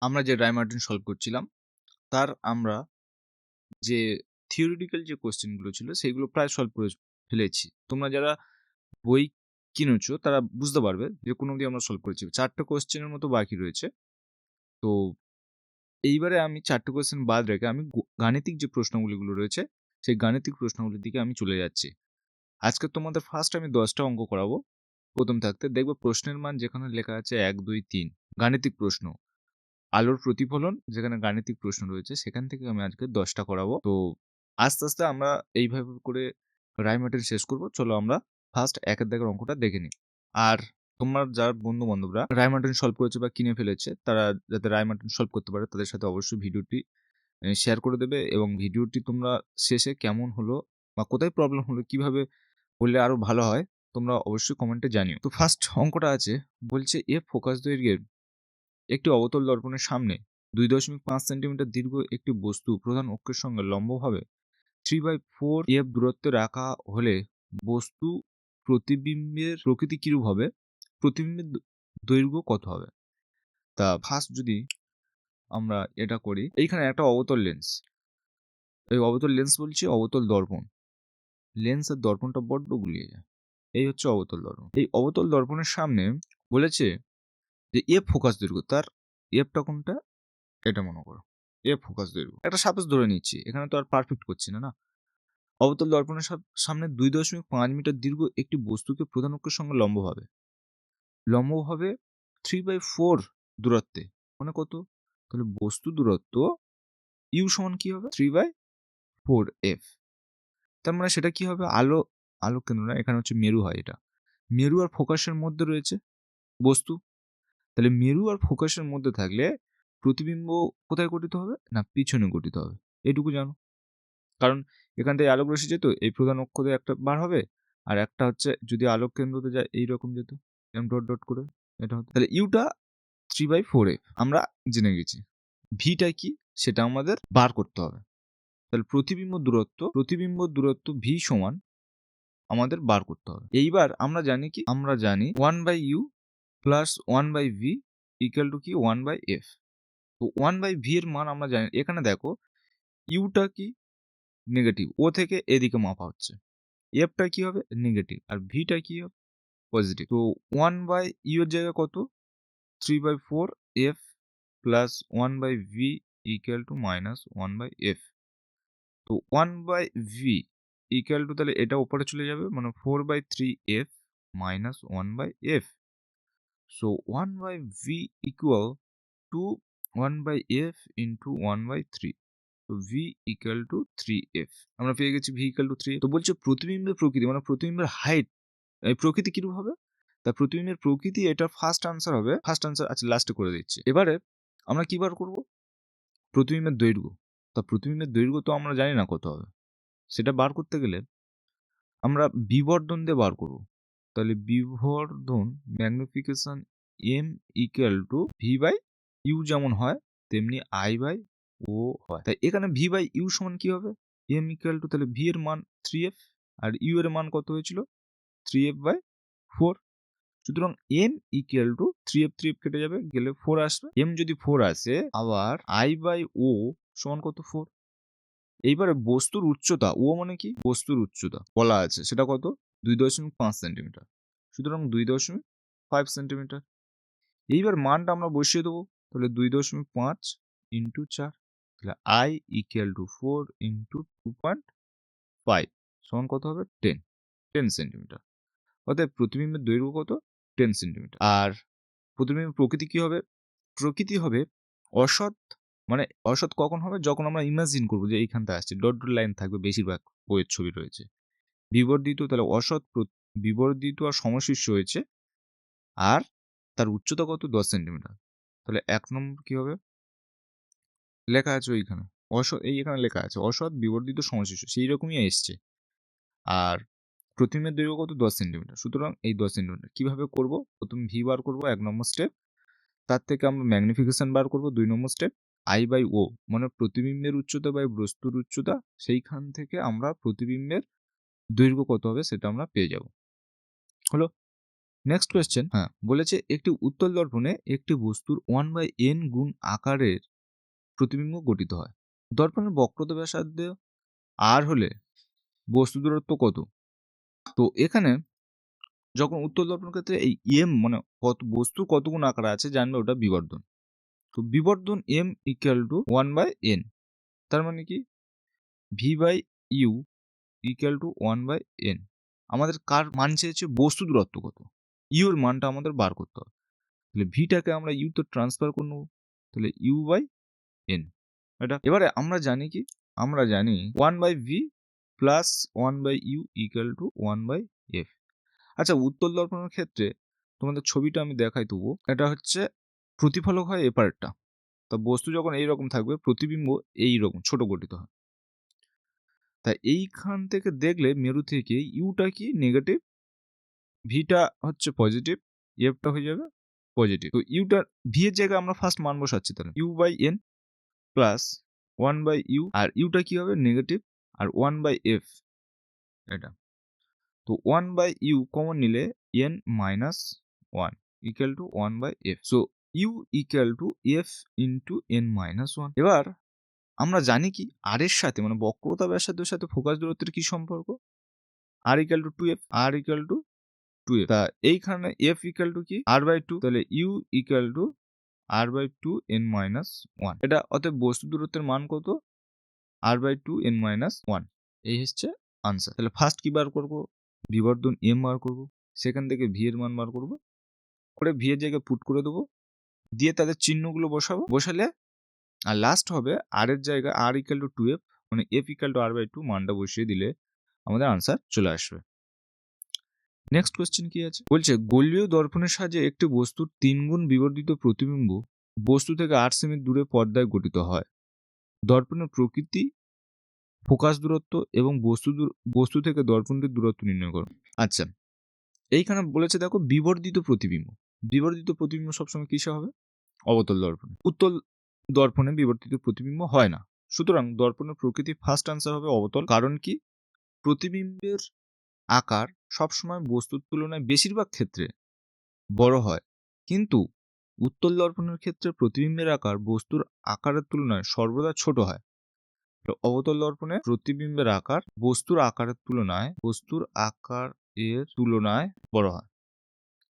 আমরা যে রায়মার্টিন সলভ করছিলাম তার আমরা যে থিওরিটিক্যাল যে কোশ্চেন গুলো ছিল সেগুলো প্রায় সলভ করে ফেলেছি। তোমরা যারা বই কিনেছো তারা বুঝতে পারবে যে কোন অবধি আমরা সলভ করেছি। 4টা কোশ্চেনের মতো বাকি রয়েছে। তো এইবারে আমি 4টে কোশ্চেন বাদ রেখে আমি গাণিতিক যে প্রশ্নগুলিগুলো রয়েছে সেই গাণিতিক প্রশ্নগুলির দিকে আমি চলে যাচ্ছি। আজকে তোমাদের ফার্স্ট আমি 10টা অঙ্ক করাবো। প্রথম থাকতে দেখবে প্রশ্নের মান যেখানে লেখা আছে 1, 2, 3 গাণিতিক প্রশ্ন। আলোর প্রতিফলন যেখানে গাণিতিক প্রশ্ন রয়েছে সেখান থেকে আমি আজকে 10টা করাবো। তো আস্তে, আস্তে আমরা এইভাবে করে রায়মার্টিন শেষ করব। চলো আমরা ফার্স্ট 1 এর দাগের অঙ্কটা দেখে নিই। আর তোমার যার বন্ধু-বান্ধবরা রায়মার্টিন সলভ করেছে বা কিনে ফেলেছে তারা যাতে রায়মার্টিন সলভ করতে পারে তাদের সাথে অবশ্যই ভিডিওটি শেয়ার করে দেবে এবং ভিডিওটি তোমরা শেষে কেমন হলো বা কোথায় প্রবলেম হলো, কিভাবে করলে আরো ভালো হয় তোমরা অবশ্যই কমেন্টে জানিও। তো ফার্স্ট অঙ্কটা আছে, বলছে এফ ফোকাস দৈর্ঘ্যের একটি অবতল দর্পণের সামনে 2.5 সেন্টিমিটার দীর্ঘ একটি বস্তু প্রধান অক্ষের সঙ্গে লম্বভাবে 3/4 এফ দূরত্বে রাখা হলে বস্তু প্রতিবিম্বের প্রকৃতি কিরূপ হবে, প্রতিবিম্বের দৈর্ঘ্য কত হবে। তা ফার্স্ট যদি আমরা এটা করি, এইখানে একটা অবতল লেন্স, এই অবতল লেন্স বলছি অবতল দর্পণ, লেন্স আর দর্পণটা বড্ড গুলিয়ে যায়। এই হচ্ছে অবতল দর্পণ। এই অবতল দর্পণের সামনে বলেছে যে এফ ফোকাস দৈর্ঘ্য, তার এফটা কোনটা, এটা মনে করো এফ ফোকাস দৈর্ঘ্য। একটা সাপোজ ধরে নিচ্ছি, এখানে তো আর পারফেক্ট করছি না। অবতল দর্পণের সামনে 2.5 মিটার দীর্ঘ একটি বস্তুকে প্রধান অক্ষের সঙ্গে লম্বভাবে 3/4 দূরত্বে, মানে কত, তাহলে বস্তু দূরত্ব ইউ সমান কি হবে 3/4 এফ। তার মানে সেটা কি হবে, আলো কেন্দ্র না, এখানে হচ্ছে মেরু হয়, এটা মেরু আর ফোকাসের মধ্যে রয়েছে বস্তু। তাহলে মেরু আর ফোকাসের মধ্যে থাকলে প্রতিবিম্ব কোথায় গঠিত হবে না, পিছনে গঠিত হবে, এইটুকু জানো। কারণ এখান থেকে আলোক রশ্মি যেত এই প্রধান অক্ষ দিয়ে একটা বার হবে, আর একটা হচ্ছে যদি আলোক কেন্দ্রতে যায় এইরকম যেত এম ডট ডট করে, এটা হতো। তাহলে ইউটা 3/4 এফ আমরা জেনে গেছি। ভিটা কি সেটা আমাদের বার করতে হবে। তাহলে প্রতিবিম্ব দূরত্ব ভি সমান আমাদের বার করতে হবে। এইবার আমরা জানি কি, আমরা জানি 1/u plus 1/v equal to কি 1/f। তো 1/v এর মান আমরা জানি, এখানে দেখো ইউটা কি নেগেটিভ, ও থেকে এদিকে মাপা হচ্ছে, এফটা কি হবে নেগেটিভ আর ভিটা কি হবে পজিটিভ। তো 1/u এর জায়গায় কত 3/4 F plus 1/v equal to minus 1/f। তো 1/v ইকুয়াল টু, তাহলে এটা উপরে চলে যাবে, মানে 4/3 F minus 1/f। So 1/v equal to 1/f into 1/3। তো v ইকুয়াল টু 3f আমরা পেয়ে গেছি, v ইকুয়াল টু 3। তো বলছে প্রতিবিম্বের প্রকৃতি, মানে প্রতিবিম্বের হাইট, এই প্রকৃতি কিরূপ হবে, তা প্রতিবিম্বের প্রকৃতি এটা ফার্স্ট আনসার হবে, ফার্স্ট আনসার আচ্ছা লাস্টে করে দিচ্ছি। এবারে আমরা কি বার করব, প্রতিবিম্বের দৈর্ঘ্য। তা প্রতিবিম্বের দৈর্ঘ্য তো আমরা জানি না কত হবে, সেটা বার করতে গেলে আমরা বিবর্ধন দিয়ে বার করব। তাহলে বিবর্ধন magnification m equal to v by U যেমন হয় তেমনি i বাই ও হয়। তাই এখানে v বাই ইউ সমান কি হবে, m ইকুয়াল টু, তাহলে v এর মান 3f আর u এর মান কত হয়েছিল 3f/4। সুতরাং m ইকুয়াল টু 3f কেটে যাবে, গেলে 4 আসবে। m যদি 4 আসে, আবার i বাই ও সমান কত 4। এইবারে বস্তুর উচ্চতা, ও মানে কি বস্তুর উচ্চতা বলা আছে, সেটা কত 2.5 সেন্টিমিটার। সুতরাং 2.5 সেন্টিমিটার। এইবার মানটা আমরা বসিয়ে দেবো, তাহলে 2.5 ইন্টু 4, তাহলে i ইকুয়াল টু 4 ইন্টু 2.5 সমান কত হবে 10 সেন্টিমিটার। অর্থাৎ প্রতিবিম্বের দৈর্ঘ্য কত 10 সেন্টিমিটার। আর প্রতিবিম্বের প্রকৃতি কি হবে, প্রকৃতি হবে অসৎ, মানে অসৎ কখন হবে, যখন আমরা ইমাজিন করবো যে এইখানটা আসছে ডট ডট লাইন থাকবে, বেশিরভাগ বইয়ের ছবি রয়েছে। বিবর্ধিত, তাহলে অসৎ বিবর্ধিত আর সমশীর্ষ হয়েছে, আর তার উচ্চতা কত 10 সেন্টিমিটার। তাহলে 1 নম্বর কি হবে, লেখা আছে ওইখানে অসৎ, এখানে লেখা আছে অসৎ বিবর্ধিত সমশীর্ষ, সেই রকমই এসছে। আর প্রতিবিম্বের দৈর্ঘ্য কত 10 সেন্টিমিটার। সুতরাং এই 10 সেন্টিমিটার কিভাবে করব, প্রথম ভি বার করব 1 নম্বর স্টেপ, তার থেকে আমরা ম্যাগনিফিকেশন বার করব 2 নম্বর স্টেপ, আই বাই ও মানে প্রতিবিম্বের উচ্চতা বাই বস্তুর উচ্চতা, সেইখান থেকে আমরা প্রতিবিম্বের দৈর্ঘ্য কত হবে সেটা আমরা পেয়ে যাব। হলো। নেক্সট কোয়েশ্চেন, বলেছে একটি উত্তল দর্পণে একটি বস্তুর 1/n গুণ আকারের প্রতিবিম্ব গঠিত হয়। দর্পণের বক্রতা ব্যাসার্ধ আর হলে বস্তু দূরত্ব কত? তো এখানে যখন উত্তল দর্পণের ক্ষেত্রে এই মানে কত বস্তুর কত গুণ আকার আছে জানবে, ওটা বিবর্ধন। তো বিবর্ধন m = 1/n, তার মানে কি v/u = 1/n। আমাদের কার মান চেয়েছে? বস্তু দূরত্ব কত, ইউ এর মানটা আমাদের বার করতে হবে। তাহলে ভিটাকে আমরা ইউ তে ট্রান্সফার করে নেবো, তাহলে u/n। এবারে আমরা জানি কি, আমরা জানি 1/v প্লাস 1/u = 1/f। আচ্ছা, উত্তল দর্পণের ক্ষেত্রে তোমাদের ছবিটা আমি দেখাই তবু। এটা হচ্ছে প্রতিফলক হয় এপারেরটা, তা বস্তু যখন এইরকম থাকবে প্রতিবিম্ব এইরকম ছোট গঠিত হয়। তাই এইখান থেকে দেখলে মেরু থেকে ইউটা কি নেগেটিভ, ভিটা হচ্ছে পজিটিভ, এফটা হয়ে যাবে পজিটিভ। তো ইউটা ভি এর জায়গায় আমরা ফার্স্ট মান বসাচ্ছি, তাহলে u/n প্লাস 1/u, আর ইউটা কি হবে? নেগেটিভ, আর 1/f এটা। তো 1/u কমন নিলে n - 1 = 1/f। So u = f × n - 1। এবার আমরা জানি কি, আর এর সাথে মানে বক্রতা ব্যাসার্ধের সাথে ফোকাস দূরত্বের কি সম্পর্ক? r = 2f, r = 2f। তা এইখানে f = কি? r/2, তাহলে u = r/2 n - 1। এটা অতএব বস্তু দূরত্বের মান কত? r/2 n - 1। এই হচ্ছে আনসার। তাহলে ফার্স্ট কি বার করব? বিবর্ধন m বার করব, সেখান থেকে v এর মান বার করব, করে v এর জায়গায় পুট করে দেবো, দিয়ে তাদের চিহ্নগুলো বসাবো, বসালে আর লাস্ট হবে r এর জায়গায় r = 2f, মানে f = r/2 মানটা বসিয়ে দিলে আমাদের আনসার চলে আসবে। নেক্সট কোয়েশ্চেন কি আছে? বলছে গোলীয় দর্পণের সাহায্যে একটি বস্তুর 3 গুণ বিবর্ধিত প্রতিবিম্ব বস্তু থেকে 8 সেমি দূরে পর্দায় গঠিত হয়। দর্পণের প্রকৃতি, ফোকাস দূরত্ব এবং বস্তু থেকে দর্পণটির দূরত্ব নির্ণয় করো। আচ্ছা, এইখানে বলেছে দেখো বিবর্ধিত প্রতিবিম্ব। বিবর্ধিত প্রতিবিম্ব সবসময় কিসে হবে? অবতল দর্পণে। উত্তল দর্পণে বিবর্ধিত প্রতিবিম্ব হয় না। সুতরাং দর্পণের প্রকৃতি ফার্স্ট আনসার হবে অবতল। কারণ কি? প্রতিবিম্বের আকার সবসময় বস্তুর তুলনায় বেশিরভাগ ক্ষেত্রে বড় হয়, কিন্তু উত্তল দর্পণের ক্ষেত্রে প্রতিবিম্বের আকার বস্তুর আকারের তুলনায় সর্বদা ছোট হয়। অবতল দর্পণে প্রতিবিম্বের আকার বস্তুর আকারের তুলনায় বড় হয়।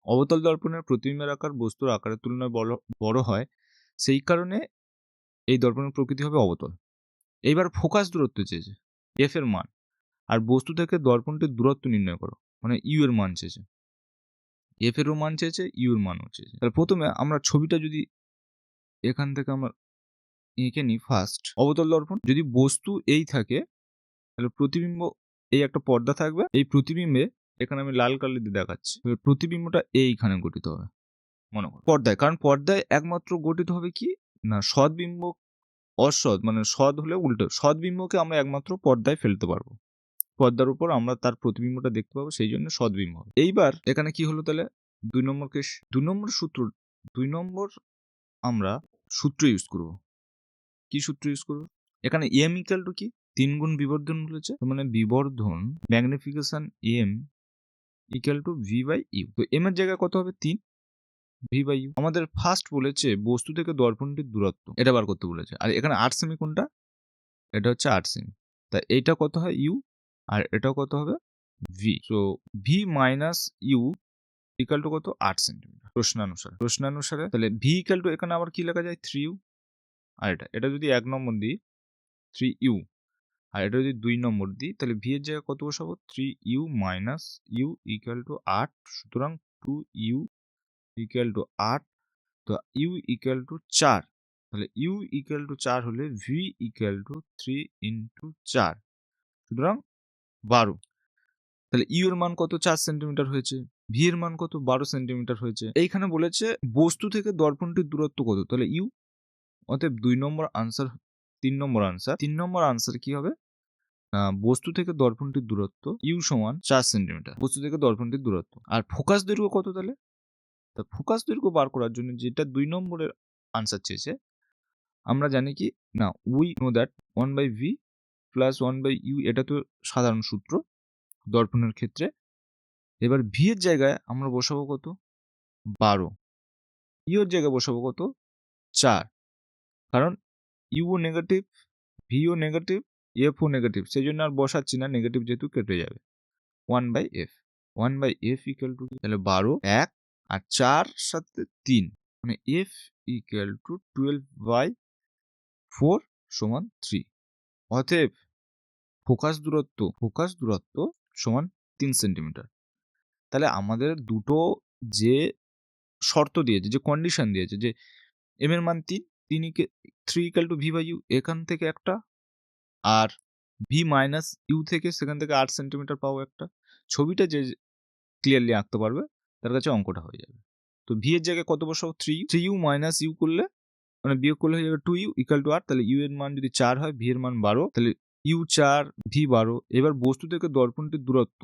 অবতল দর্পণের প্রতিবিম্বের আকার বস্তুর আকারের তুলনায় বড় হয়, সেই কারণে এই দর্পণের প্রকৃতি হবে অবতল। এইবার ফোকাস দূরত্ব চেয়েছে, এফ এর মান, আর বস্তু থেকে দর্পণটির দূরত্ব নির্ণয় করো, মানে ইউ এর মান চেয়েছে। এফ এরও মান চেয়েছে, ইউ এর মানও চেয়েছে। তাহলে প্রথমে আমরা ছবিটা যদি এখান থেকে আমরা এঁকে নিই, ফার্স্ট অবতল দর্পণ, যদি বস্তু এই থাকে তাহলে প্রতিবিম্ব এই একটা পর্দা থাকবে, এই প্রতিবিম্বে এখানে আমি লাল কালি দিয়ে দেখাচ্ছি, প্রতিবিম্বটা এইখানে গঠিত হবে মনে করো পর্দায়। কারণ পর্দায় একমাত্র গঠিত হবে কি না সদ্বিম্ব, অসৎ মানে সৎ হলে উল্টো, সদ্বিম্বকে আমরা একমাত্র পর্দায় ফেলতে পারবো, পর্দার উপর আমরা তার প্রতিবিম্বটা দেখতে পাবো, সেই জন্য সদ্বিম্ব হবে। এইবার এখানে কি হলো? তাহলে 2 নম্বর কেস, 2 নম্বর আমরা সূত্র ইউজ করব। কি সূত্র ইউজ করব? এখানে m = কি? 3 গুণ বিবর্ধন বলেছে, মানে বিবর্ধন ম্যাগনিফিকেশন m = v/u। তো m এর জায়গায় কত হবে? 3, v/u। আমাদের ফার্স্ট বলেছে বস্তু থেকে দর্পণটির দূরত্ব, এটা বার করতে বলেছে। আর এখানে 8 সেমি কোনটা? এটা হচ্ছে 8 সেমি। তাই এইটা কত হয়? u, আর এটাও কত হবে? v। সো v - u = কত? 8 সেন্টিমিটার প্রশ্নানুসারে। তাহলে v = এখানে আবার কি লেখা যায়? 3u। আর এটা যদি 1 নম্বর দিই 3u, আর এটা যদি 2 নম্বর দিই, তাহলে v এর জায়গায় কত বসাবো? 3u - u = 8। সুতরাং 2u = 8। তো u = 4। তাহলে u = 4 হলে v = 3 × 4, সুতরাং 12। তাহলে ইউ এর মান কত? 4 সেন্টিমিটার হয়েছে। ভি এর মান কত? 12 সেন্টিমিটার হয়েছে। এইখানে বলেছে বস্তু থেকে দর্পণটির দূরত্ব কত? তাহলে ইউ। অতএব 3 নম্বর আনসার কি হবে? বস্তু থেকে দর্পণটির দূরত্ব ইউ সমান 4 সেন্টিমিটার, বস্তু থেকে দর্পণটির দূরত্ব। আর ফোকাস দৈর্ঘ্য কত তাহলে? তা ফোকাস দৈর্ঘ্য বার করার জন্য যেটা 2 নম্বরের আনসার চেয়েছে, আমরা জানি কি না we know that 1/v plus 1/u, এটা তো সাধারণ সূত্র দর্পণের ক্ষেত্রে। এবার ভি এর জায়গায় আমরা বসাবো কত 12, ইউ এর জায়গায় বসাবো কত 4, কারণ ইউ ও নেগেটিভ, ভি ও নেগেটিভ, এফ ও নেগেটিভ, সেই জন্য আর বসাচ্ছি না, নেগেটিভ যেহেতু কেটে যাবে। 1/f, 1/f ইকুয়াল টু তাহলে 12, 1 আর 4 সাথে 3, মানে f ইকুয়াল টু 12/4 সমান 3। অতএব ফোকাস দূরত্ব সমান 3 সেন্টিমিটার। তাহলে আমাদের দুটো যে শর্ত দিয়েছে, যে কন্ডিশন দিয়েছে, যে এম এর মান 3 equal to v by u, এখান থেকে একটা, আর ভি মাইনাস ইউ থেকে সেখান থেকে 8 সেন্টিমিটার পাবো একটা। ছবিটা যে ক্লিয়ারলি আঁকতে পারবে তার কাছে অঙ্কটা হয়ে যাবে। তো ভি এর জায়গায় কত বসাবো 3u মাইনাস ইউ করলে, মানে বিয়োগ করলে হয়ে যাবে 2u ইকুয়াল টু 8। তাহলে ইউ এর মান যদি 4 হয়, ভি এর মান 12, তাহলে ইউ 4, ভি 12। এবার বস্তু থেকে দর্পণটির দূরত্ব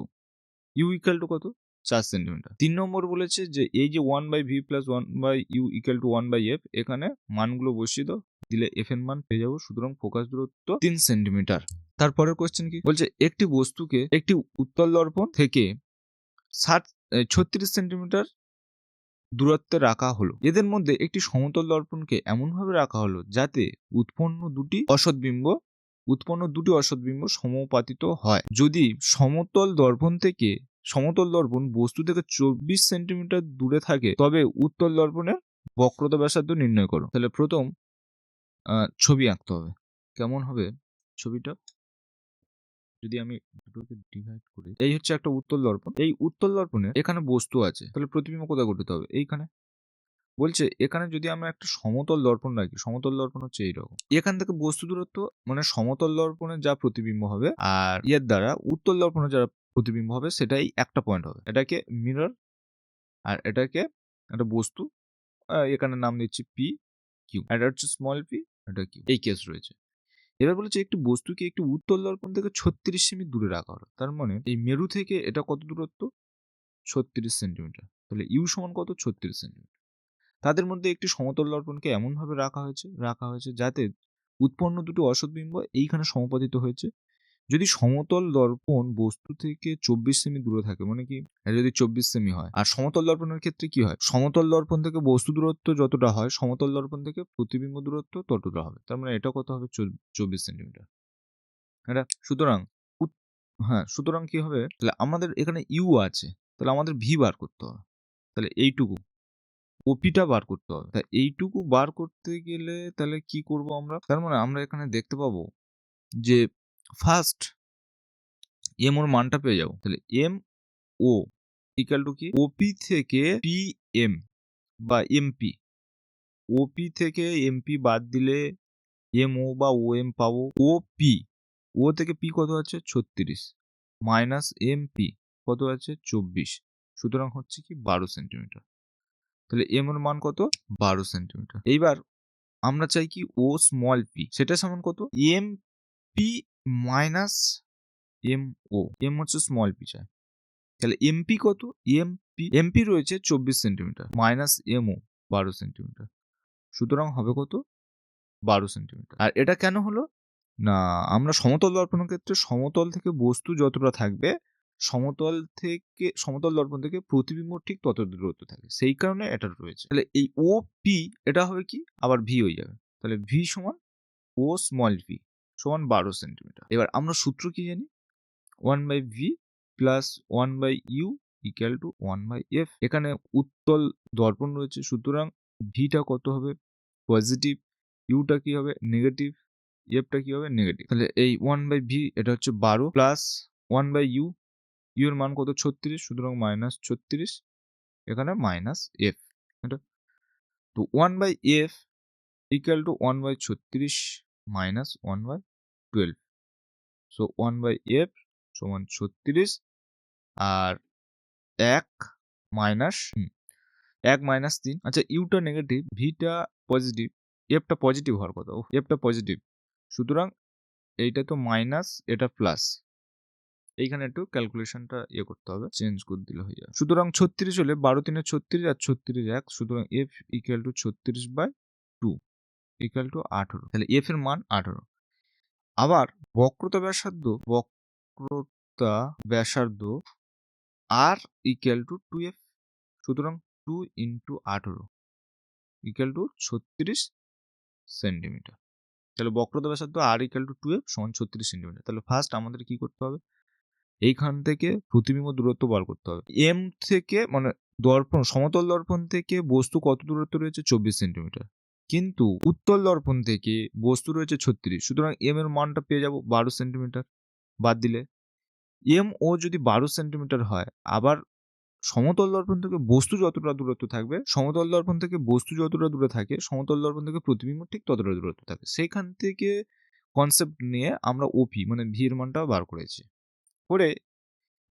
ইউ ইকুয়াল টু কত 4 সেন্টিমিটার। 3 নম্বর বলেছে যে এই যে 1/v plus 1/u equal to 1/f, এখানে মানগুলো বসিয়ে দাও, দিলে এফ এর মান পেয়ে যাবো। সুতরাং ফোকাস দূরত্ব 3 সেন্টিমিটার। তারপরের কোশ্চেন কি বলছে, একটি বস্তুকে একটি উত্তল দর্পণ থেকে 36 সেন্টিমিটার দূরত্বে রাখা হলো। এদের মধ্যে একটি সমতল দর্পণকে এমনভাবে রাখা হলো যাতে উৎপন্ন দুটি অসৎবিম্ব সমানুপাতিত হয়। যদি সমতল দর্পণ বস্তু থেকে 24 সেন্টিমিটার দূরে থাকে, তবে উত্তল দর্পণের বক্রতা ব্যাসার্ধ নির্ণয় করো। তাহলে প্রথম ছবি আঁকতে হবে। কেমন হবে ছবিটা, যদি আমি দুটোকে ডিভাইড করি, এই হচ্ছে একটা উত্তল দর্পণ। এই উত্তল দর্পণে এখানে বস্তু আছে, তাহলে প্রতিবিম্ব কোথায় ঘটাতে হবে, এইখানে। বলছে এখানে যদি আমরা একটা সমতল দর্পণ রাখি, সমতল দর্পণ হচ্ছে এইরকম, এখান থেকে বস্তু দূরত্ব মানে সমতল দর্পণে যা প্রতিবিম্ব হবে আর এর দ্বারা উত্তল দর্পণে যা প্রতিবিম্ব হবে সেটাই একটা পয়েন্ট হবে। এটাকে মিরর আর এটাকে একটা বস্তু, এখানে নাম দিচ্ছি পি কিউ, এটা হচ্ছে স্মল পি, এটা কিউ, এই কেস রয়েছে। এবার বলেছে একটি বস্তুকে একটি উত্তল দর্পণ থেকে 36 সেমি দূরে রাখা হলো। তার মানে এই মেরু থেকে এটা কত দূরত্ব 36 সেন্টিমিটার। তাহলে ইউ সমান কত 36 সেন্টিমিটার। তাদের মধ্যে একটি সমতল দর্পণকে এমনভাবে রাখা হয়েছে যাতে উৎপন্ন দুটো অসৎবিম্ব এইখানে সমাপতিত হয়েছে। যদি সমতল দর্পণ বস্তু থেকে 24 সেমি দূরে থাকে, মানে কি এটা যদি 24 সেমি হয়, আর সমতল দর্পণের ক্ষেত্রে কি হয়, সমতল দর্পণ থেকে বস্তু দূরত্ব যতটা হয় সমতল দর্পণ থেকে প্রতিবিম্ব দূরত্ব ততটা হবে। তার মানে এটা কত হবে 24 সেন্টিমিটার। এটা সুতরাং সুতরাং কি হবে, তাহলে আমাদের এখানে ইউ আছে, তাহলে আমাদের ভি বার করতে হবে। তাহলে এইটুকু ওপিটা বার করতে হবে। তা এইটুকু বার করতে গেলে তাহলে কি করব আমরা, তার মানে আমরা এখানে দেখতে পাবো যে ফার্স্ট এম ওর মানটা পেয়ে যাবো। তাহলে এম ও ইকুয়াল টু কি, ওপি থেকে পি এম বা এমপি, ওপি থেকে এমপি বাদ দিলে এম ও বা ও এম পাবো। ও থেকে পি কত আছে 36 মাইনাস এমপি কত আছে 24, সুতরাং হচ্ছে কি 12 সেন্টিমিটার। তাহলে এম এর মান কত 12 সেন্টিমিটার। এইবার আমরা চাই কি ও স্মল পি, সেটা সমান কত M P minus M O, M হচ্ছে স্মল পি চাই। তাহলে এমপি কত, এমপি রয়েছে 24 centimetre minus M O 12 centimetre, সুতরাং হবে কত 12 সেন্টিমিটার। আর এটা কেন হলো না, আমরা সমতল দর্পণের ক্ষেত্রে সমতল থেকে বস্তু যতটা থাকবে সমতল দর্পণ থেকে প্রতিবিম্ব ঠিক তত দূরত্ব থাকে, সেই কারণে এটা রয়েছে। তাহলে এই ও পি এটা হবে কি আবার ভি হয়ে যাবে। তাহলে ভি সমান ও স্মল ভি সমান 12 সেন্টিমিটার। এবার আমরা সূত্র কি জানি, 1/v plus 1/u equal to 1/f। এখানে উত্তল দর্পণ রয়েছে, সুতরাং ভিটা কত হবে পজিটিভ, ইউটা কি হবে নেগেটিভ, এফটা কি হবে নেগেটিভ। তাহলে এই 1/v এটা হচ্ছে 12 প্লাস 1/u, ইউ এর মান কত 36, সুতরাং মাইনাস 36, এখানে মাইনাস এফ। এটা তো 1/f equal to 1/36 minus 1/12, so 1/f সমান 36 আর 1 মাইনাস 3। আচ্ছা ইউটা নেগেটিভ, ভিটা পজিটিভ, এফটা পজিটিভ হওয়ার কথা, এফটা পজিটিভ, সুতরাং এইটা তো মাইনাস এটা প্লাস, এইখানে একটু ক্যালকুলেশনটা করতে হবে, চেঞ্জ করে দিলে হয়ে যাবে। সুতরাং 36 হলে 12×3 36 আর 36 1, সুতরাং F equal to 36/2 equal to 18। তাহলে এফ এর মান 18। আবার বক্রতা ব্যাসার্ধ আর ইকুয়াল টু 2f, সুতরাং 2 ইন্টু 18 ইকুয়াল টু 36 সেন্টিমিটার। তাহলে বক্রতা ব্যাসার্ধ আর ইকুয়াল টু 2f সমান 36 সেন্টিমিটার। তাহলে ফার্স্ট আমাদের কি করতে হবে, এইখান থেকে প্রতিবিম্ব দূরত্ব বার করতে হবে। এম থেকে মানে দর্পণ, সমতল দর্পণ থেকে বস্তু কত দূরত্ব রয়েছে, 24 সেন্টিমিটার, কিন্তু উত্তল দর্পণ থেকে বস্তু রয়েছে 36, সুতরাং এম এর মানটা পেয়ে যাব 12 সেন্টিমিটার। বাদ দিলে এম ও যদি 12 সেন্টিমিটার হয়, আবার সমতল দর্পণ থেকে বস্তু যতটা দূরত্ব থাকবে, সমতল দর্পণ থেকে বস্তু যতটা দূরে থাকে, সমতল দর্পণ থেকে প্রতিবিম্ব ঠিক ততটা দূরত্ব থাকে। সেখান থেকে কনসেপ্ট নিয়ে আমরা ওপি মানে ভি এর মানটা বার করেছি। করে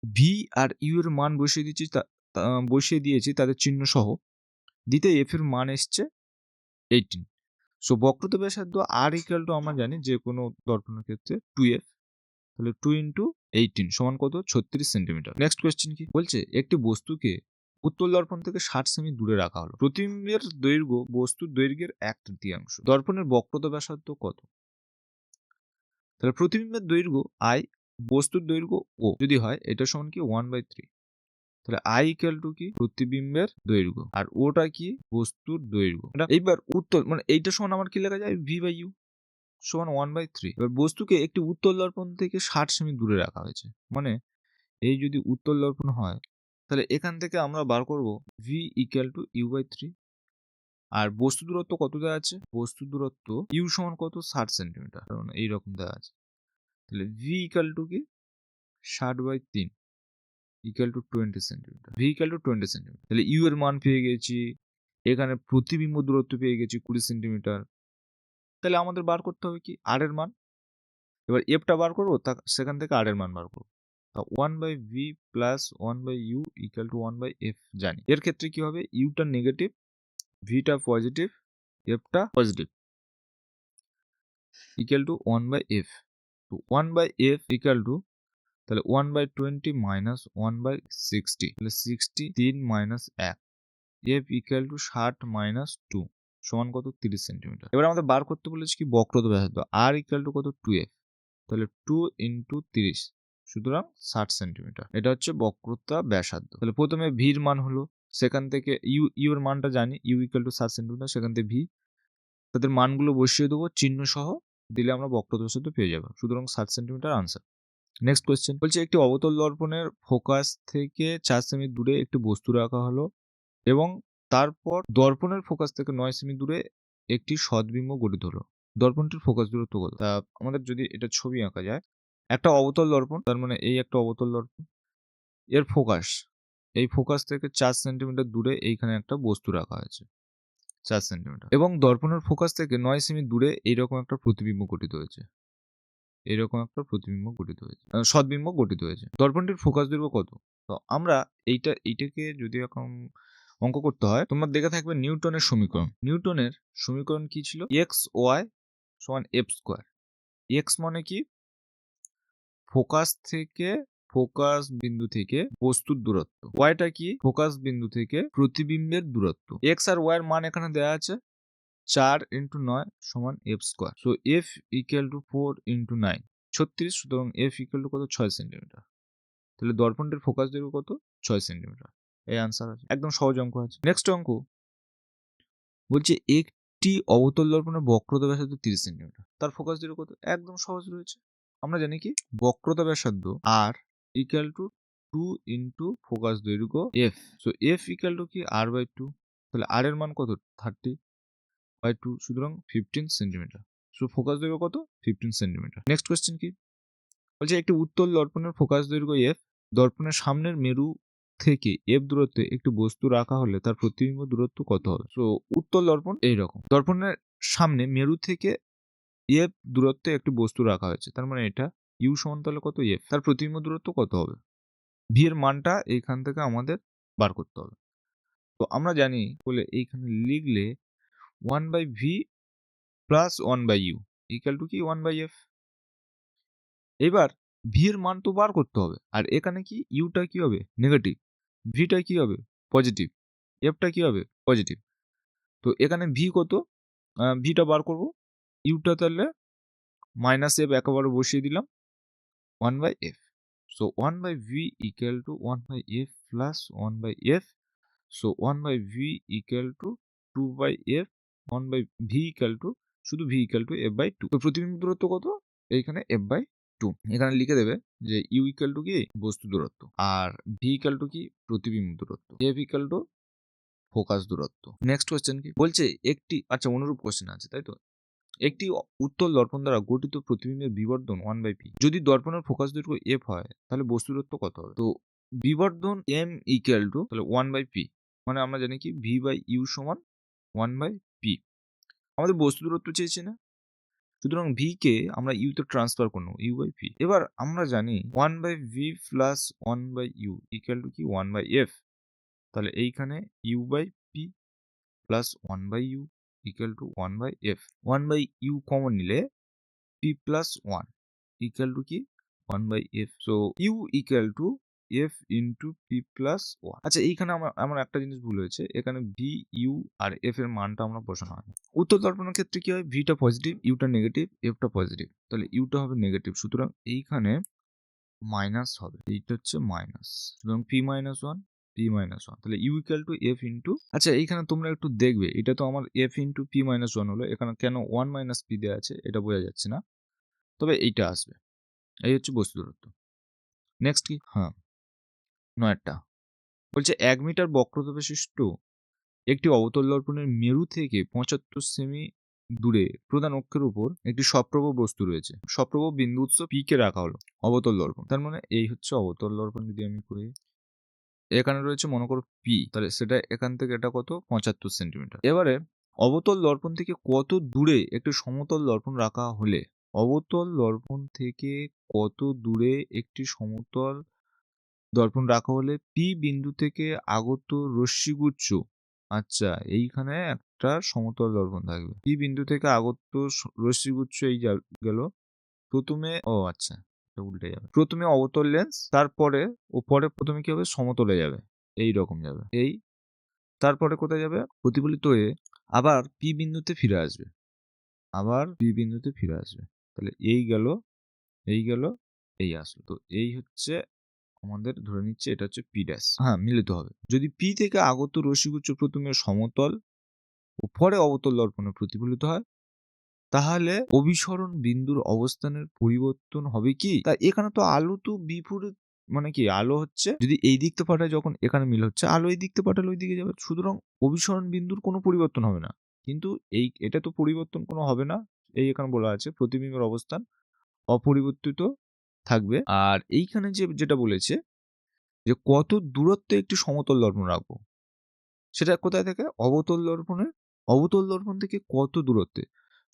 ভি আর ইউ এর মান বসিয়ে দিয়েছি তাদের চিহ্ন সহ। দিতে এফ এর মান এসছে 18। সো বক্রতা ব্যাসার্ধ আর ইকুয়াল টু আমরা জানি যে কোনো দর্পণের ক্ষেত্রে 2f, তাহলে 2 ইন্টু 18 সমান কত, 36 সেন্টিমিটার। নেক্সট কোয়েশ্চেন কি বলছে, একটি বস্তুকে উত্তল দর্পণ থেকে 60 সেমি দূরে রাখা হলো। প্রতিবিম্বের দৈর্ঘ্য বস্তুর দৈর্ঘ্যের 1/3। দর্পণের বক্রতা ব্যাসার্ধ কত? তাহলে প্রতিবিম্বের দৈর্ঘ্য আই, বস্তুর দৈর্ঘ্য ও যদি হয়, এটা সমান কি 1/3। তাহলে আই ইকুয়াল টু কি, প্রতিবিম্বের দৈর্ঘ্য, আর ওটা কি, বস্তুর দৈর্ঘ্য। এইবার উত্তল মানে এইটা সমান আমার কি লেখা যায়, ভি বাই ইউ সমান 1/3। এবার বস্তুকে একটি উত্তল দর্পণ থেকে 60 সেমি দূরে রাখা হয়েছে, মানে এই যদি উত্তল দর্পণ হয়, তাহলে এখান থেকে আমরা বার করব v equal to u by 3। আর বস্তু দূরত্ব কত দেওয়া আছে, বস্তু দূরত্ব ইউ সমান কত, 60 সেন্টিমিটার, কারণ এইরকম দেওয়া আছে। তাহলে ভি ইকুয়াল টু কি, 60/3 equal to 20 centimetre. V equal two 20 centimetre. তাহলে ইউ এর মান পেয়ে গেছি, এখানে প্রতিবিম্ব দূরত্ব পেয়ে গেছি 20 সেন্টিমিটার। তাহলে আমাদের বার করতে হবে কি, আর এর মান। এবার এফটা বার করবো, সেখান থেকে আর এর মান বার করবো। 1/v plus 1/u equal to 1/f জানি। এর ক্ষেত্রে কি হবে, ইউটা নেগেটিভ, ভিটা পজিটিভ, এফটা পজিটিভ, ইকুয়াল টু 1/f। তো 1/f ইকুয়াল টু, তাহলে 1/20 মাইনাস 1/60, তাহলে 60, 3 minus 1, F equal to 60 minus 2 সমান কত, 30 সেন্টিমিটার। এবার আমাদের বার করতে বলেছি কি, বক্রতা ব্যাসার্ধ আর ইকুয়াল টু কত, 2f, তাহলে 2 ইন্টু 30, সুতরাং 60 সেন্টিমিটার। এটা হচ্ছে বক্রতা ব্যাসার্ধ। তাহলে প্রথমে ভির মান হলো, সেখান থেকে ইউ এর মানটা জানি, ইউ ইকুয়াল টু 60 সেন্টিমিটার, সেখান থেকে ভি, তাদের মানগুলো বসিয়ে দেবো চিহ্ন সহ, দিলে আমরা বক্রতা ব্যাসার্ধ পেয়ে যাবো, সুতরাং 60 সেন্টিমিটার আনসার। নেক্সট কোয়েশ্চেন বলছে, একটি অবতল দর্পণের ফোকাস থেকে 4 সেমি দূরে একটি বস্তু রাখা হলো এবং তারপর দর্পণের ফোকাস থেকে 9 সেমি দূরে একটি সদ্বিম্ব গঠিত হলো। দর্পণটির ফোকাস দূরত্ব কত? তা আমাদের যদি এটা ছবি আঁকা যায়, একটা অবতল দর্পণ, তার মানে এই একটা অবতল দর্পণ, এর ফোকাস, এই ফোকাস থেকে 4 সেন্টিমিটার দূরে এইখানে একটা বস্তু রাখা হয়েছে 4 সেন্টিমিটার, এবং দর্পণের ফোকাস থেকে 9 সেমি দূরে এইরকম একটা প্রতিবিম্ব গঠিত হয়েছে, এরকম একটা প্রতিবিম্ব গঠিত হয়েছে, সদ্বিম্ব গঠিত হয়েছে। দর্পণটির ফোকাস দৈর্ঘ্য কত? তো আমরা এইটাকে যদি এখন অঙ্ক করতে হয়, তোমরা দেখে থাকবে নিউটনের সমীকরণ। নিউটনের সমীকরণ কি ছিল, এক্স ওয়াই সমান এফ স্কোয়ার। এক্স মানে কি, ফোকাস বিন্দু থেকে বস্তুর দূরত্ব। ওয়াইটা কি, ফোকাস বিন্দু থেকে প্রতিবিম্বের দূরত্ব। এক্স আর ওয়াই এর মান এখানে দেওয়া আছে, 4 ইন্টু 9 সমান F square. So F equal to 4 into 9, 36, সুতরাং এফ ইকুয়াল টু কত, 6 সেন্টিমিটার। তাহলে দর্পণটির ফোকাস দৈর্ঘ্য কত, 6 সেন্টিমিটার। এই আনসার আছে, একদম সহজ অঙ্ক আছে। নেক্সট অঙ্ক বলছে, একটি অবতল দর্পণের বক্রতা ব্যাসার্ধ 30 সেন্টিমিটার, তার ফোকাস দৈর্ঘ্য কত? একদম সহজ রয়েছে, আমরা জানি কি, বক্রতা ব্যাসার্ধ আর ইকুয়াল টু 2 ইন্টু ফোকাস দৈর্ঘ্য F. So F equal to কি, আর বাই 2, তাহলে আর এর মান কত, 30/2, সুতরাং 15 সেন্টিমিটার। সো ফোকাস দৈর্ঘ্য কত, 15 সেন্টিমিটার। নেক্সট কোয়েশ্চেন কি বলছে, একটি উত্তল দর্পণের ফোকাস দৈর্ঘ্য এফ, দর্পণের সামনের মেরু থেকে এফ দূরত্বে একটি বস্তু রাখা হলে তার প্রতিবিম্ব দূরত্ব কত হবে? সো উত্তল দর্পণ এইরকম, দর্পণের সামনে মেরু থেকে এফ দূরত্বে একটি বস্তু রাখা হয়েছে, তার মানে এটা ইউ সমান তাহলে কত, এফ, তার প্রতিবিম্ব দূরত্ব কত হবে? ভি এর মানটা এইখান থেকে আমাদের বার করতে হবে। তো আমরা জানি বলে এইখানে লিখলে 1/v plus 1/u equal to কি, 1/f। এবার ভি এর মান তো বার করতে হবে, আর এখানে কি, ইউটা কি হবে, নেগেটিভ, ভিটা কি হবে, পজিটিভ, এফটা কি হবে, পজিটিভ। তো এখানে ভি কত, ভিটা বার করব, ইউটা তাহলে মাইনাস এফ একেবারে বসিয়ে দিলাম, 1/f। So 1 by V equal to 1 by F plus 1 by F. So 1 by V equal to 2 by F, 1 by V equal to, শুধু V equal to F by 2। তো প্রতিবিম্ব দূরত্ব কত? এইখানে এফ বাই 2। এখানে লিখে দেবে যে ইউ ইকুয়াল টু কি বস্তু দূরত্ব, আর ভি ইকুয়াল টু কি প্রতিবিম্ব দূরত্ব, এফ ইকুয়াল টু ফোকাস দূরত্ব। নেক্সট কোশ্চেন কি বলছে? একটি, আচ্ছা অনুরূপ কোশ্চেন আছে তাই তো। একটি উত্তল দর্পণ দ্বারা গঠিত প্রতিবিম্বের বিবর্ধন 1 বাই পি। যদি দর্পণের ফোকাস দৈর্ঘ্য এফ হয় তাহলে বস্তু দূরত্ব কত হবে? তো বিবর্ধন এম ইকুয়াল টু তাহলে 1 বাই পি, মানে আমরা জানি কি ভি বাই ইউ সমান 1 বাই পি। আমাদের বস্তু দূরত্ব চেয়েছে না, সুতরাং ভি কে আমরা ইউ তে ট্রান্সফার করে নেবো, ইউ বাই পি। এবার আমরা জানি 1 by v plus 1 by u equal to কি 1 বাই এফ। তাহলে এইখানে u by p plus 1 by u equal to 1 by F. 1 by u common নিলে পি প্লাস 1 ইকুয়াল টু কি 1 by F. So u equal to f into p plus 1। আচ্ছা এইখানে আমার একটা জিনিস ভুল হয়েছে, এখানে ভি ইউ আর এফ এর মানটা আমরা বসানো হয়। উত্তল দর্পণের ক্ষেত্রে কি হয়? ভিটা পজিটিভ, ইউটা নেগেটিভ, এফটা পজিটিভ, তাহলে ইউটা হবে নেগেটিভ, সুতরাং এইখানে মাইনাস হবে, এইটা হচ্ছে মাইনাস, সুতরাং পি মাইনাস 1 পি মাইনাস 1, তাহলে u equal to f into, আচ্ছা এইখানে তোমরা একটু দেখবে, এটা তো আমার এফ ইন্টু পি মাইনাস 1 হলো, এখানে কেন 1 মাইনাস পি দেওয়া আছে এটা বোঝা যাচ্ছে না, তবে এইটা আসবে। এই হচ্ছে বস্তু দূরত্ব। নেক্সট কি? হ্যাঁ, নয়টা বলছে 1 মিটার বক্রতা বিশিষ্ট একটি অবতল দর্পণের মেরু থেকে 75 সেমি দূরে প্রধান অক্ষের উপর একটি সপ্রভ বস্তু রয়েছে। সপ্রভ বিন্দু উৎস পি কে রাখা হলো অবতল দর্পণ, তার মানে এই হচ্ছে অবতল দর্পণ। যদি আমি করি, এখানে রয়েছে মনে করো পি, তাহলে সেটা এখান থেকে এটা কত 75 সেন্টিমিটার। এবারে অবতল দর্পণ থেকে কত দূরে একটি সমতল দর্পণ রাখা হলে, অবতল দর্পণ থেকে কত দূরে একটি সমতল দর্পণ রাখা হলে পি বিন্দু থেকে আগত রশ্মিগুচ্ছ, আচ্ছা এইখানে একটা সমতল দর্পণ থাকবে, পি বিন্দু থেকে আগত রশ্মিগুচ্ছ এই গেল প্রথমে, ও আচ্ছা উল্টে যাবে, প্রথমে অবতল লেন্স, তারপরে পরে প্রথমে কি হবে সমতলে যাবে, এই রকম যাবে, এই তারপরে কোথায় যাবে প্রতিফলিত হয়ে আবার পি বিন্দুতে ফিরে আসবে, আবার পি বিন্দুতে ফিরে আসবে, তাহলে এই গেল, এই গেল, এই আসলো। তো এই হচ্ছে আমাদের, ধরে নিচ্ছে এটা হচ্ছে পি ড্যাশ। হ্যাঁ, মিলিত হবে। যদি পি থেকে আগত রশ্মিগুচ্ছ প্রথমে সমতল ও পরে অবতল দর্পণে প্রতিফলিত হয়, তাহলে অভিসরণ বিন্দুর অবস্থানের পরিবর্তন হবে কি? তা এখানে তো আলো তো বিপরীত, মানে কি আলো হচ্ছে যদি এই দিক থেকে পাঠায়, যখন এখানে মিল হচ্ছে, আলো এই দিক থেকে পাঠালে ওই দিকে যাবে, সুতরাং অভিসরণ বিন্দুর কোনো পরিবর্তন হবে না। কিন্তু এটা তো পরিবর্তন কোনো হবে না, এই এখানে বলা আছে প্রতিবিম্বের অবস্থান অপরিবর্তিত থাকবে। আর এইখানে যেটা বলেছে যে কত দূরত্বে একটি সমতল দর্পণ রাখবো, সেটা কোথায় থেকে? অবতল দর্পণ থেকে কত দূরত্বে।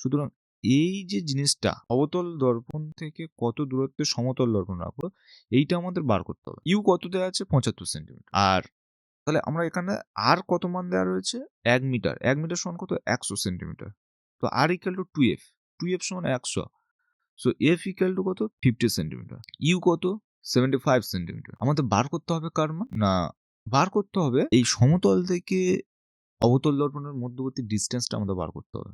সুতরাং এই যে জিনিসটা, অবতল দর্পণ থেকে কত দূরত্বে সমতল দর্পণ রাখবো, এইটা আমাদের বার করতে হবে। ইউ কত দেওয়া আছে? 75 সেন্টিমিটার। আর তাহলে আমরা এখানে আর কত মান দেওয়া রয়েছে? 1 মিটার। 1 মিটার সমান কত? 100 সেন্টিমিটার। তো আর ইকুয়াল টু 2f, 2f সমান 100। সো এফ ইকুয়াল টু কত? 50 সেন্টিমিটার। ইউ কত? 75 সেন্টিমিটার। আমাদের বার করতে হবে কার মান? না, বার করতে হবে এই সমতল থেকে অবতল দর্পণের মধ্যবর্তী ডিস্টেন্সটা আমাদের বার করতে হবে।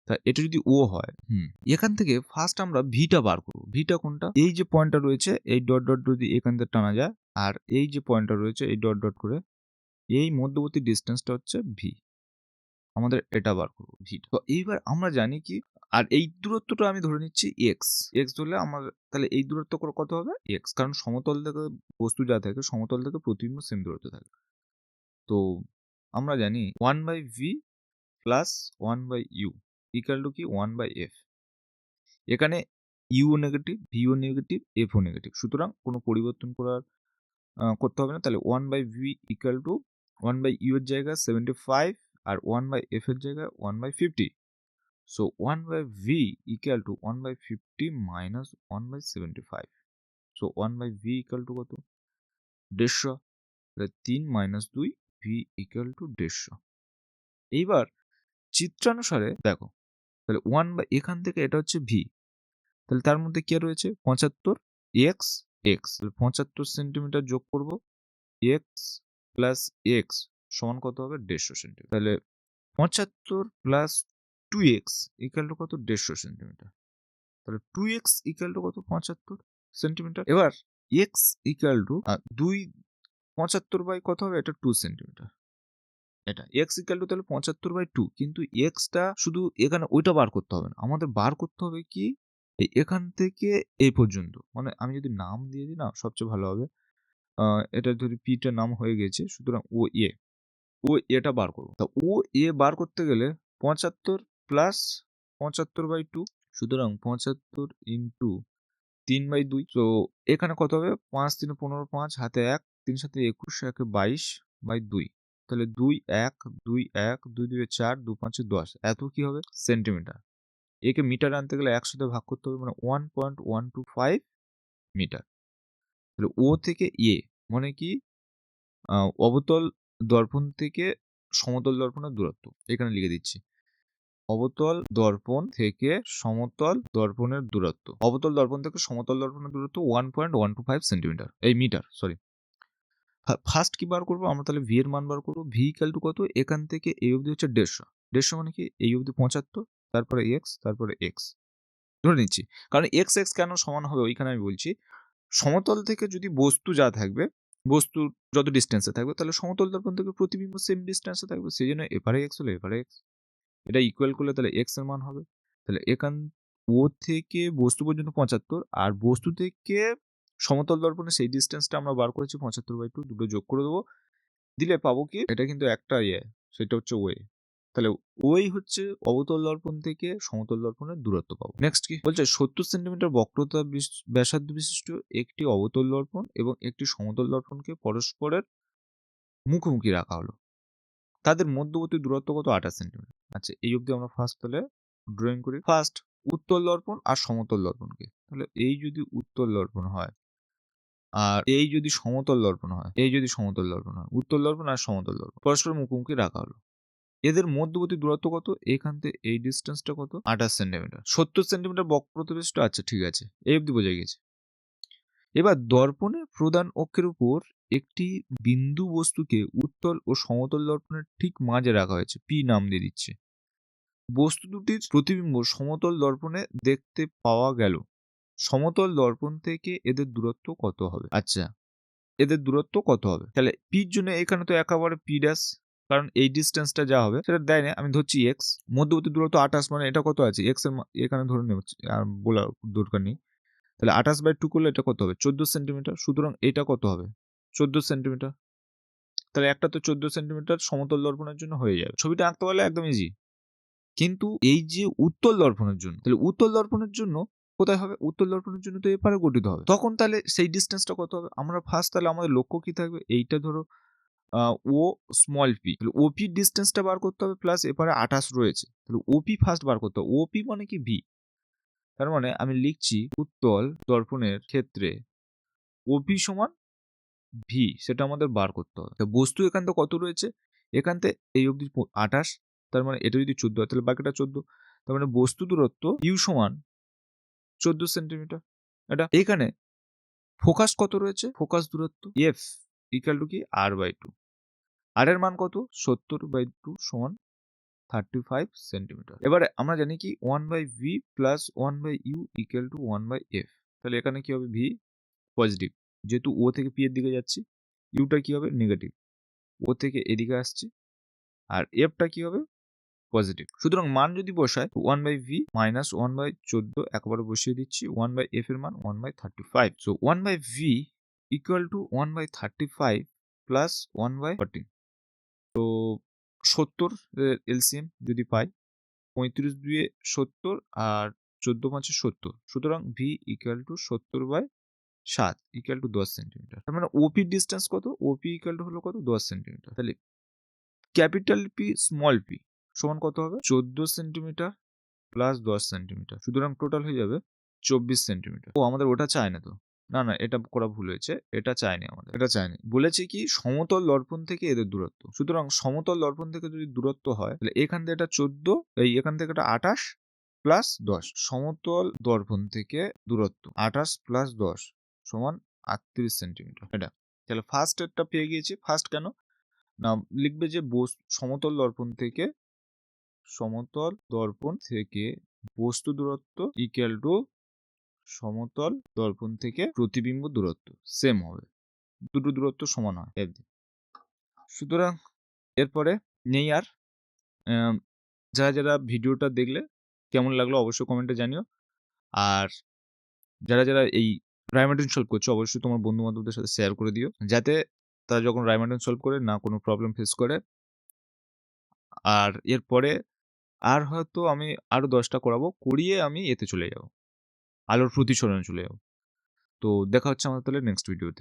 তা এটা যদি ও হয়, এখান থেকে ফার্স্ট আমরা ভিটা বার করব। ভিটা কোনটা? এই যে পয়েন্টটা রয়েছে, এই ডট ডট যদি এখান থেকে টানা যায়, আর এই যে পয়েন্টটা রয়েছে এই ডট ডট করে, এই মধ্যবর্তী ডিস্টেন্সটা হচ্ছে ভি। আমাদের এটা বার করবো ভিটা। তো এইবার আমরা জানি কি, আর এই দূরত্বটা আমি ধরে নিচ্ছি এক্স। এক্স ধরলে আমার তাহলে এই দূরত্ব কত হবে? এক্স, কারণ সমতল থেকে বস্তু যা থাকে, সমতল থেকে প্রতিবিম্ব সেম দূরত্ব থাকে। তো আমরা জানি 1 by v plus 1 by u equal to কি 1 বাই এফ। এখানে ইউ নেগেটিভ, ভিও নেগেটিভ, এফও নেগেটিভ, সুতরাং কোনো পরিবর্তন করতে হবে না। তাহলে 1 by V equal to 1 by u এর জায়গায় 75 আর 1 বাই এফ এর জায়গায় 1 by 50। So 1 by v equal to 1 by 50 minus 1 by 75. So 1 by v equal to কত? 150। 3 minus 2 v equal to 150। এইবার চিত্রানুসারে দেখো, তাহলে 1 by এখান থেকে এটা হচ্ছে v, তাহলে তার মধ্যে কি রয়েছে 75 x x, তাহলে 75 সেন্টিমিটার যোগ করব x প্লাস x সমান কত হবে? 150 সেন্টিমিটার। তাহলে 75 প্লাস 2x ইকুয়াল টু কত? 150 সেন্টিমিটার। তাহলে 2x ইকুয়াল টু কত? 75 সেন্টিমিটার। এবার এক্স ইকুয়াল টু 2 75 বাই কত হবে, এটা 2 সেন্টিমিটার। এটা এক্স ইকুয়াল টু তাহলে 75/2, কিন্তু এক্সটা শুধু এখানে ওইটা বার করতে হবে না, আমাদের বার করতে হবে কি এখান থেকে এই পর্যন্ত। মানে আমি যদি নাম দিয়ে দিই না সবচেয়ে ভালো হবে। এটা যদি পিটার নাম হয়ে গেছে, সুতরাং ও এটা বার করবো। তা ও এ বার করতে গেলে 75 প্লাস 75/2, সুতরাং 75 ইন্টু 3/2। তো এখানে কত হবে, 5 3 15, 5 হাতে 1, 3 7 21, 1 22/2। তাহলে 2 1 2 1 2 2 4 2 5 10, এত কি হবে সেন্টিমিটার। একে মিটার আনতে গেলে 100 দিয়ে ভাগ করতে হবে, মানে 1.125 মিটার। তাহলে ও থেকে এ মানে কি, অবতল দর্পণ থেকে সমতল দর্পণের দূরত্ব এখানে লিখে দিচ্ছি। অবতল দর্পণ থেকে সমতল দর্পণের দূরত্ব, অবতল দর্পণ থেকে সমতল দর্পণের দূরত্ব 1.125 সেন্টিমিটার, এই মিটার সরি। ফার্স্ট কি বার করবো আমরা, তাহলে ভি এর মান বার করবো। ভি ইকুয়াল টু কত, এখান থেকে এই অবধি হচ্ছে 150 মানে কি এই অবধি 75, তারপরে এক্স, তারপরে এক্স ধরে নিচ্ছি। কারণ এক্স এক্স কেন সমান হবে ওইখানে আমি বলছি। সমতল থেকে যদি বস্তু যা থাকবে, বস্তু যত ডিস্টেন্সে থাকবে, তাহলে সমতল দর্পণ থেকে প্রতিবিম্ব সেম ডিস্টেন্সে থাকবে, সেই জন্য এপারে এক্স হলো এপারে এক্স। এটা ইকুয়াল করলে তাহলে এক্স এর মান হবে। তাহলে এখান ও থেকে বস্তু পর্যন্ত 75, আর বস্তু থেকে সমতল দর্পণে সেই ডিস্টেন্সটা আমরা বার করেছি 75/2, দুটো যোগ করে দেবো, দিলে পাবো কি, এটা কিন্তু একটা সেটা হচ্ছে ওয়ে। তাহলে ওই হচ্ছে অবতল দর্পণ থেকে সমতল দর্পণের দূরত্ব পাবো। নেক্সট কি বলছে, 70 সেন্টিমিটার বক্রতা ব্যাসার্ধ বিশিষ্ট একটি অবতল দর্পণ এবং একটি সমতল দর্পণকে পরস্পরের মুখোমুখি রাখা হলো, তাদের মধ্যবর্তী দূরত্ব কত, 28 সেন্টিমিটার। আচ্ছা, এই অবধি আমরা ফার্স্ট তাহলে ড্রয়িং করি। ফার্স্ট উত্তল দর্পণ আর সমতল দর্পণকে, তাহলে এই যদি উত্তল দর্পণ হয় আর এই যদি সমতল দর্পণ হয়, উত্তল দর্পণ আর সমতল দর্পণ পরস্পর মুখোমুখি রাখা হলো, এদের মধ্যবর্তী দূরত্ব কত, এখান থেকে এই ডিস্টেন্সটা কত, 28 সেন্টিমিটার। 70 সেন্টিমিটার বক্রতা বিশিষ্ট, আচ্ছা ঠিক আছে, এই অবধি বোঝা গেছে। এবার দর্পণের প্রধান অক্ষের উপর একটি বিন্দু বস্তুকে উত্তল ও সমতল দর্পণের ঠিক মাঝে রাখা হয়েছে, পি নাম দিয়ে দিচ্ছে। বস্তু দুটির প্রতিবিম্ব সমতল দর্পণে দেখতে পাওয়া গেল, সমতল দর্পণ থেকে এদের দূরত্ব কত হবে। আচ্ছা, এদের দূরত্ব কত হবে, তাহলে পির জন্য এখানে তো একেবারে পি ড্যাশ, কারণ এই ডিস্টেন্সটা যা হবে সেটা দেয় না, আমি ধরছি এক্স, মধ্যবর্তী দূরত্ব 28, মানে এটা কত আছে এক্স এর এখানে ধরে নেব, আর বলার দরকার নেই। তাহলে 28/2 করলে এটা কত হবে, 14 সেন্টিমিটার। সুতরাং এটা কত হবে, 14 সেন্টিমিটার। তাহলে একটা তো 14 সেন্টিমিটার সমতল দর্পণের জন্য হয়ে যাবে, ছবিটা আঁকতে পারলে একদম ইজি। কিন্তু এই যে উত্তল দর্পণের জন্য, তাহলে উত্তল দর্পণের জন্য কোথায় হবে, উত্তল দর্পণের জন্য তো এপারে গঠিত হবে, তখন তাহলে সেই ডিস্টেন্সটা কত হবে। আমরা ফার্স্ট তাহলে আমাদের লক্ষ্য কি থাকবে, এইটা ধরো ও স্মল পি, তাহলে ওপি ডিস্টেন্সটা বার করতে হবে, প্লাস এপারে 28 রয়েছে, তাহলে ওপি ফার্স্ট বার করতে হবে। ওপি মানে কি ভি, তার মানে আমি লিখছি উত্তল দর্পণের ক্ষেত্রে ওপি সমান ভি, সেটা আমাদের বার করতে হবে। বস্তু এখান থেকে কত রয়েছে, এখান থেকে এই অবধি 28, তার মানে এটা যদি 14 হয় তাহলে বাকিটা 14, তার মানে বস্তু দূরত্ব ইউ সমান 14 সেন্টিমিটার। এটা এখানে ফোকাস কত রয়েছে, ফোকাস দূরত্ব এফ ইকুয়াল টু কি r/2, আর এর মান কত, 70/2 সমান 35 সেন্টিমিটার। এবারে আমরা জানি কি 1/v plus 1/u equal to 1/f, তাহলে এখানে কি হবে, ভি পজিটিভ, যেহেতু ও থেকে পি এর দিকে যাচ্ছি, ইউটা কি হবে নেগেটিভ, ও থেকে এদিকে আসছে, আর এফটা কি হবে পজিটিভ। সুতরাং মান যদি বসায় 1/v মাইনাস 1/14 একবারে বসিয়ে দিচ্ছি, 1/f এর মান 1/35, so 1/v equal to 1/35 plus 1/14। তো 70 এলসিএম যদি পাই, 35 দুয়ে 70 আর 14 5 70, সুতরাং V equal two 70/7 equal to 10 centimetre. তার মানে ওপি ডিস্টেন্স কত, ওপি ইকুয়াল টু হলো কত, 10 সেন্টিমিটার। তাহলে ক্যাপিটাল পি স্মল পি সমান কত হবে, 14 সেন্টিমিটার প্লাস 10 সেন্টিমিটার, সুতরাং টোটাল হয়ে যাবে 24 সেন্টিমিটার। ও আমাদের ওটা চায় না তো, না এটা করা ভুল হয়েছে, এটা চায়নি আমাদের, এটা চায়নি, বলেছে কি সমতল দর্পণ থেকে এদের দূরত্ব। সুতরাং সমতল দর্পণ থেকে যদি দূরত্ব হয়, তাহলে এখান থেকে এটা 14, এখান থেকে এটা 28 প্লাস 10, সমতল দর্পণ থেকে দূরত্ব 28 প্লাস 10 সমান 38 সেন্টিমিটার। এটা তাহলে ফার্স্ট এরটা পেয়ে গিয়েছি। ফার্স্ট কেন না, লিখবে যে সমতল দর্পণ থেকে বস্তু দূরত্ব ইকুয়াল টু সমতল দর্পণ থেকে প্রতিবিম্ব দূরত্ব সেম হবে, দুটো দূরত্ব সমান হয় এফ। সুতরাং এরপরে নেই আর। যারা যারা ভিডিওটা দেখলে কেমন লাগলো অবশ্যই কমেন্টে জানিও। আর যারা যারা এই রাইমার্টিন সলভ করছো অবশ্যই তোমার বন্ধু বান্ধবদের সাথে শেয়ার করে দিও, যাতে তারা যখন রাইমার্টিন সলভ করে না কোনো প্রবলেম ফেস করে। আর এরপরে আর হয়তো আমি আরো 10টা করাবো, করিয়ে আমি এতে চলে যাব, আলোর প্রতিসরণে চলে যাব। তো দেখা হচ্ছে আমাদের তাহলে নেক্সট ভিডিওতে।